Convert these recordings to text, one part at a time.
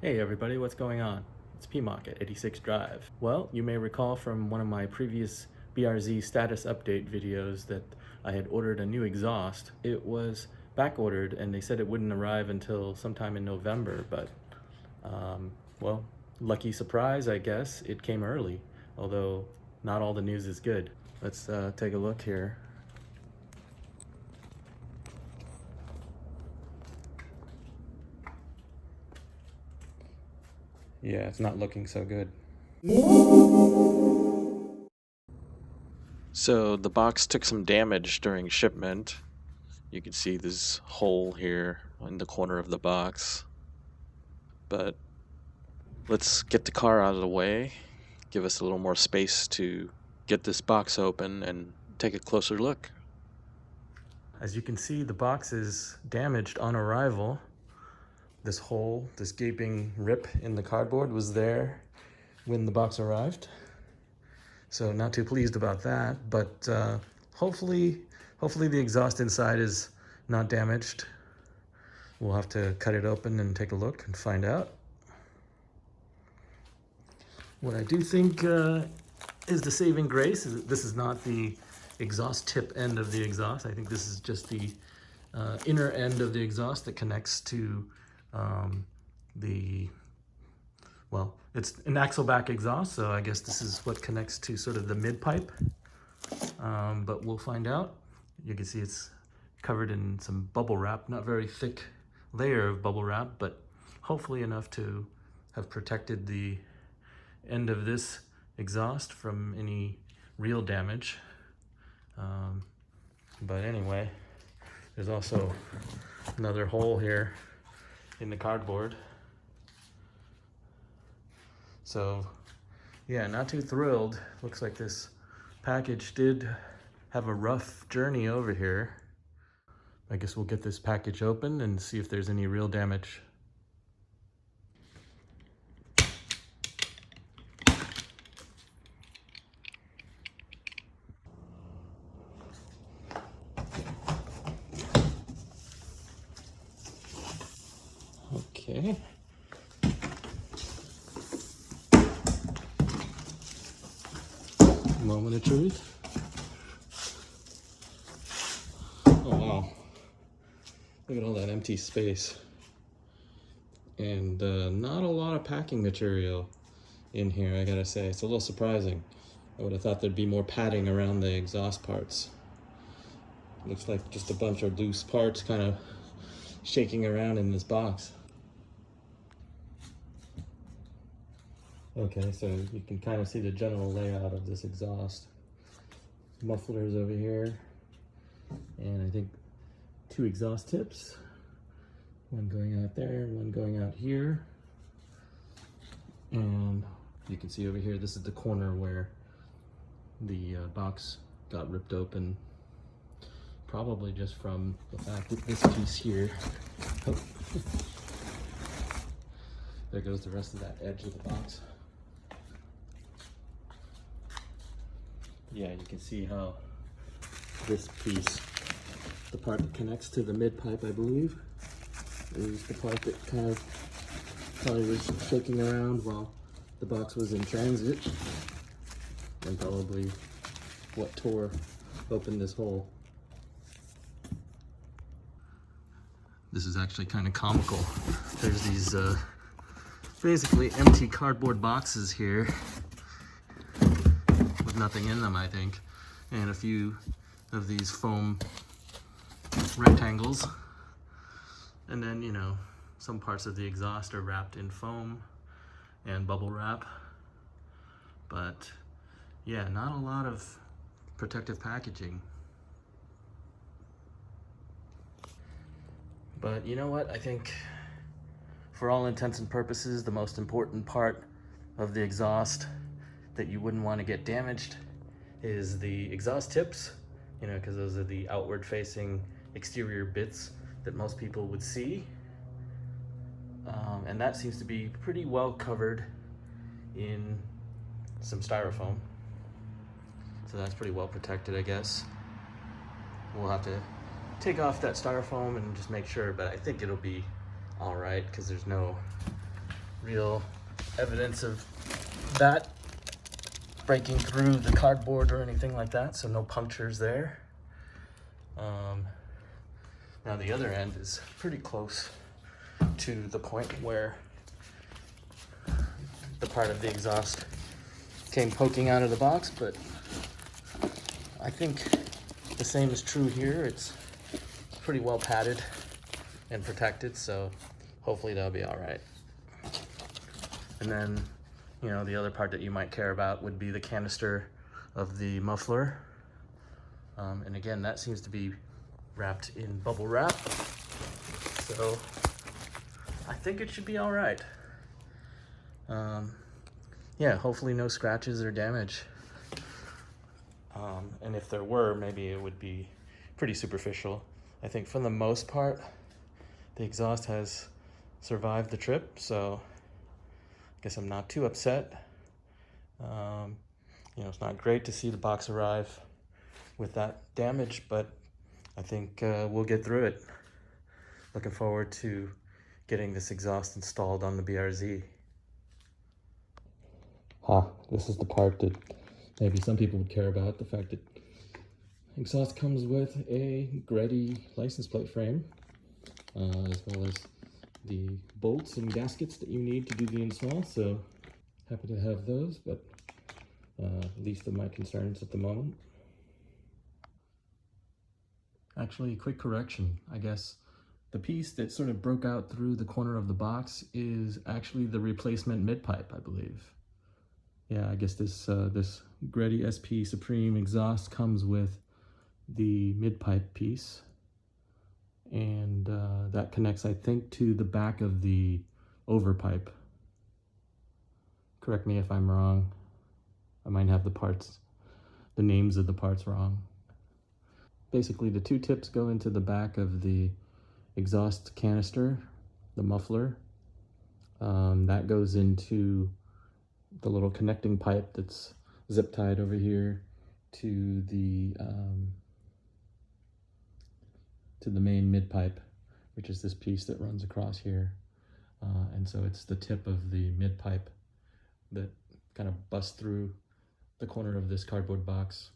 Hey everybody, what's going on? It's PMOC at 86 Drive. Well, you may recall from one of my previous BRZ status update videos that I had ordered a new exhaust. It was back ordered and they said it wouldn't arrive until sometime in November, but well, lucky surprise, I guess, it came early, although not all the news is good. Let's take a look here. Yeah, it's not looking so good. So the box took some damage during shipment. You can see this hole here in the corner of the box. But let's get the car out of the way, give us a little more space to get this box open and take a closer look. As you can see, the box is damaged on arrival. This hole, this gaping rip in the cardboard was there when the box arrived. So not too pleased about that, but hopefully the exhaust inside is not damaged. We'll have to cut it open and take a look and find out. What I do think is the saving grace is that this is not the exhaust tip end of the exhaust. I think this is just the inner end of the exhaust that connects to well, it's an axle back exhaust, so I guess this is what connects to sort of the mid pipe, but we'll find out. You can see it's covered in some bubble wrap, not very thick layer of bubble wrap, but hopefully enough to have protected the end of this exhaust from any real damage. But anyway, there's also another hole here in the cardboard. So yeah, not too thrilled. Looks like this package did have a rough journey over here. I guess we'll get this package open and see if there's any real damage. Okay. Moment of truth. Oh wow. Look at all that empty space. And not a lot of packing material in here, I gotta say. It's a little surprising. I would have thought there'd be more padding around the exhaust parts. Looks like just a bunch of loose parts kind of shaking around in this box. Okay, so you can kind of see the general layout of this exhaust. Mufflers over here, and I think two exhaust tips. One going out there, one going out here. And you can see over here, this is the corner where the box got ripped open. Probably just from the fact that this piece here, oh. There goes the rest of that edge of the box. Yeah, you can see how this piece, the part that connects to the mid pipe, I believe, is the part that kind of probably was shaking around while the box was in transit, and probably what tore open this hole. This is actually kind of comical. There's these basically empty cardboard boxes here with nothing in them, I think, and a few of these foam rectangles. And then, you know, some parts of the exhaust are wrapped in foam and bubble wrap. But yeah, not a lot of protective packaging. But you know what? I think for all intents and purposes, the most important part of the exhaust that you wouldn't want to get damaged is the exhaust tips, you know, because those are the outward facing exterior bits that most people would see. And that seems to be pretty well covered in some styrofoam. So that's pretty well protected, I guess. We'll have to take off that styrofoam and just make sure, but I think it'll be all right because there's no real evidence of that breaking through the cardboard or anything like that, so no punctures there. Now the other end is pretty close to the point where the part of the exhaust came poking out of the box, but I think the same is true here. It's pretty well padded and protected, so hopefully that'll be all right. And then, you know, the other part that you might care about would be the canister of the muffler. And again, that seems to be wrapped in bubble wrap, so I think it should be all right. Yeah, hopefully no scratches or damage. And if there were, maybe it would be pretty superficial. I think for the most part, the exhaust has survived the trip, so I guess I'm not too upset. You know, it's not great to see the box arrive with that damage, but I think we'll get through it. Looking forward to getting this exhaust installed on the BRZ. This is the part that maybe some people would care about, the fact that exhaust comes with a GReddy license plate frame, as well as the bolts and gaskets that you need to do the install, so happy to have those, but least of my concerns at the moment. Actually, quick correction, I guess the piece that sort of broke out through the corner of the box is actually the replacement mid-pipe, I believe. Yeah, I guess this GReddy SP Supreme exhaust comes with the mid-pipe piece, and that connects, I think, to the back of the overpipe. Correct me if I'm wrong. I might have the names of the parts wrong. Basically, the two tips go into the back of the exhaust canister, the muffler. That goes into the little connecting pipe that's zip tied over here to the main mid pipe, which is this piece that runs across here. And so it's the tip of the mid pipe that kind of busts through the corner of this cardboard box.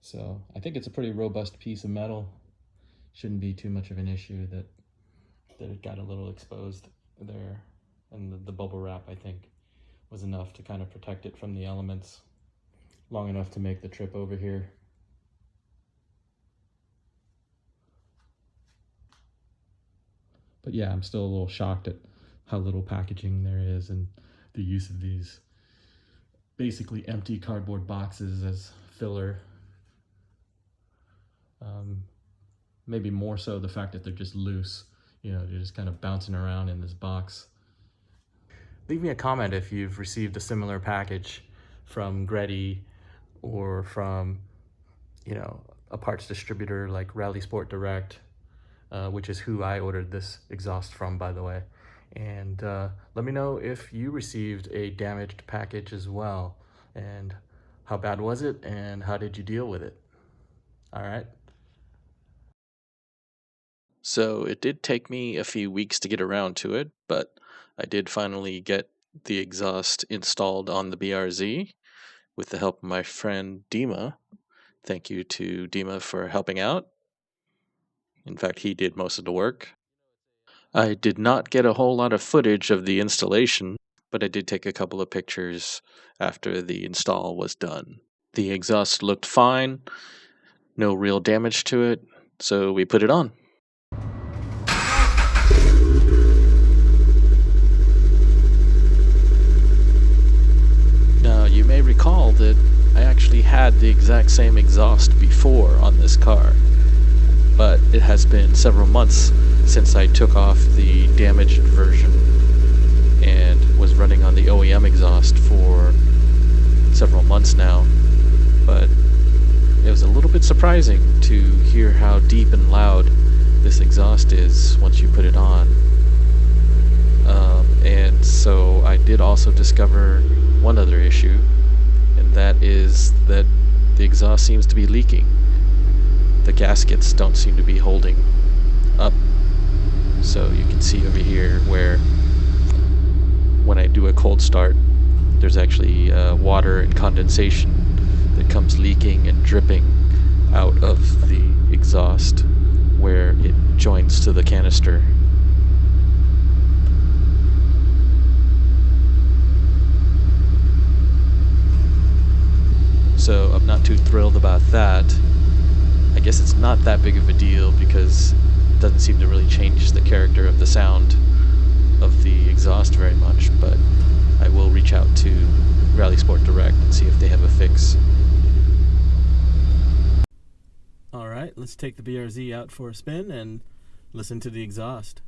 So I think it's a pretty robust piece of metal. Shouldn't be too much of an issue that it got a little exposed there. And the bubble wrap, I think, was enough to kind of protect it from the elements long enough to make the trip over here. But yeah, I'm still a little shocked at how little packaging there is and the use of these basically empty cardboard boxes as filler. Maybe more so the fact that they're just loose, you know, they're just kind of bouncing around in this box. Leave me a comment if you've received a similar package from GReddy or from, you know, a parts distributor like Rally Sport Direct, which is who I ordered this exhaust from, by the way. And let me know if you received a damaged package as well, and how bad was it, and how did you deal with it? All right. So it did take me a few weeks to get around to it, but I did finally get the exhaust installed on the BRZ with the help of my friend Dima. Thank you to Dima for helping out. In fact, he did most of the work. I did not get a whole lot of footage of the installation, but I did take a couple of pictures after the install was done. The exhaust looked fine, no real damage to it, so we put it on. Now, you may recall that I actually had the exact same exhaust before on this car, but it has been several months since I took off the damaged version and was running on the OEM exhaust for several months now. But it was a little bit surprising to hear how deep and loud this exhaust is once you put it on. And so I did also discover one other issue, and that is that the exhaust seems to be leaking. The gaskets don't seem to be holding up, so you can can see over here where when I do a cold start, there's actually water and condensation that comes leaking and dripping out of the exhaust where it joins to the canister. So I'm not too thrilled about that. I guess it's not that big of a deal because it doesn't seem to really change the character of the sound of the exhaust very much, but I will reach out to Rally Sport Direct and see if they have a fix. All right, let's take the BRZ out for a spin and listen to the exhaust.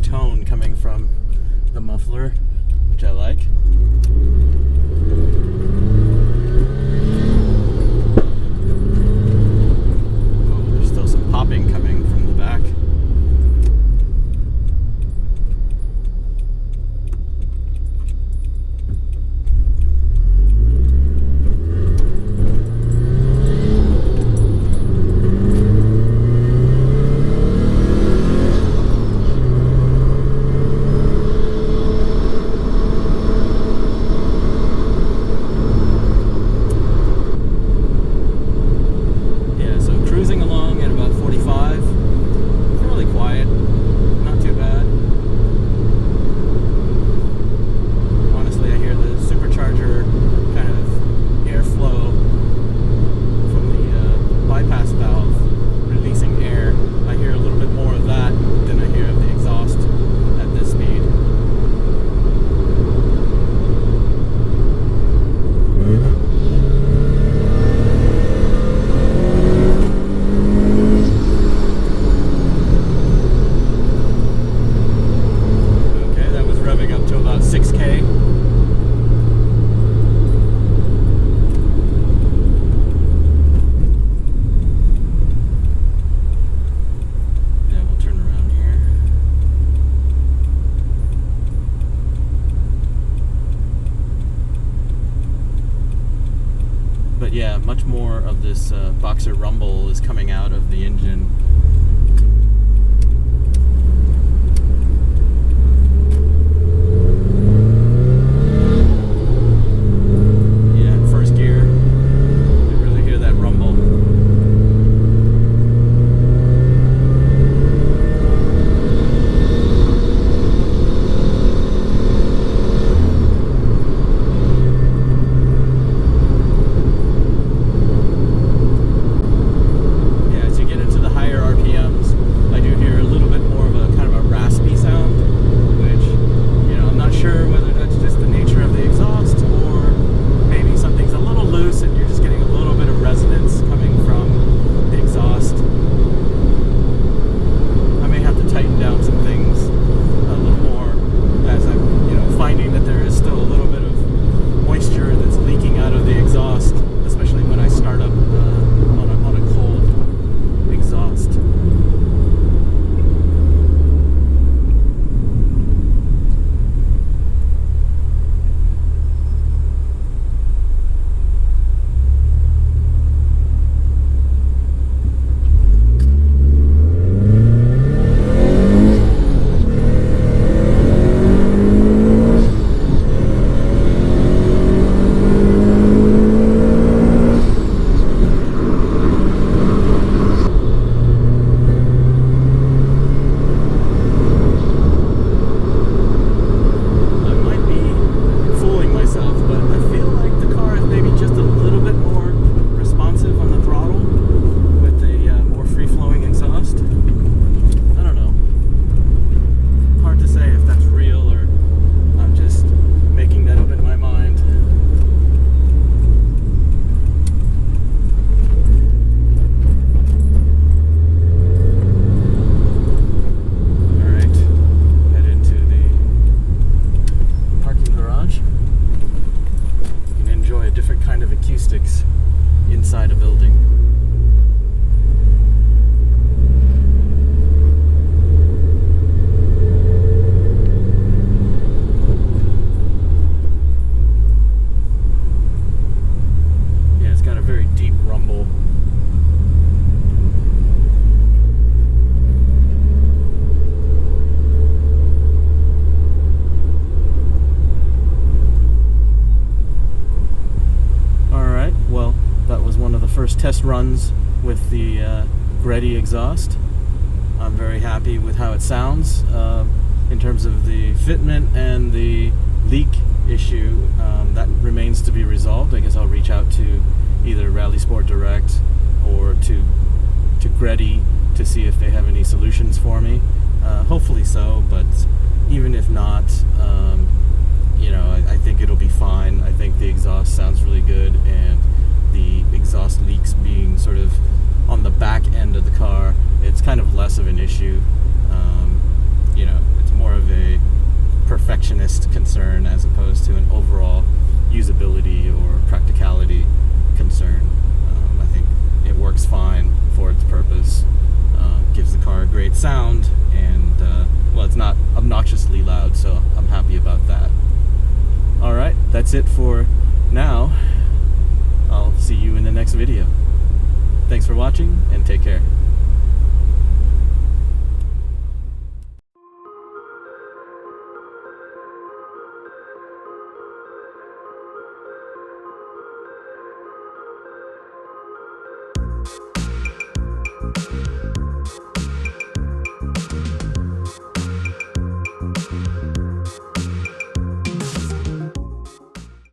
Tone coming from the muffler, which I like. Oh, there's still some popping coming from the back. Yeah, much more of this boxer rumble is coming out of the engine. Yeah, in first gear, you really hear that rumble. first test runs with the GReddy exhaust. I'm very happy with how it sounds. In terms of the fitment and the leak issue, that remains to be resolved. I guess I'll reach out to either Rally Sport Direct or to GReddy to see if they have any solutions for me. Hopefully so, but even if not, you know, I think it'll be fine. I think the exhaust sounds really good, and the exhaust leaks being sort of on the back end of the car, it's kind of less of an issue. You know, it's more of a perfectionist concern as opposed to an overall usability or practicality concern. I think it works fine for its purpose. Gives the car a great sound, and well, it's not obnoxiously loud, so I'm happy about that. Alright, that's it for now. I'll see you in the next video. Thanks for watching, and take care.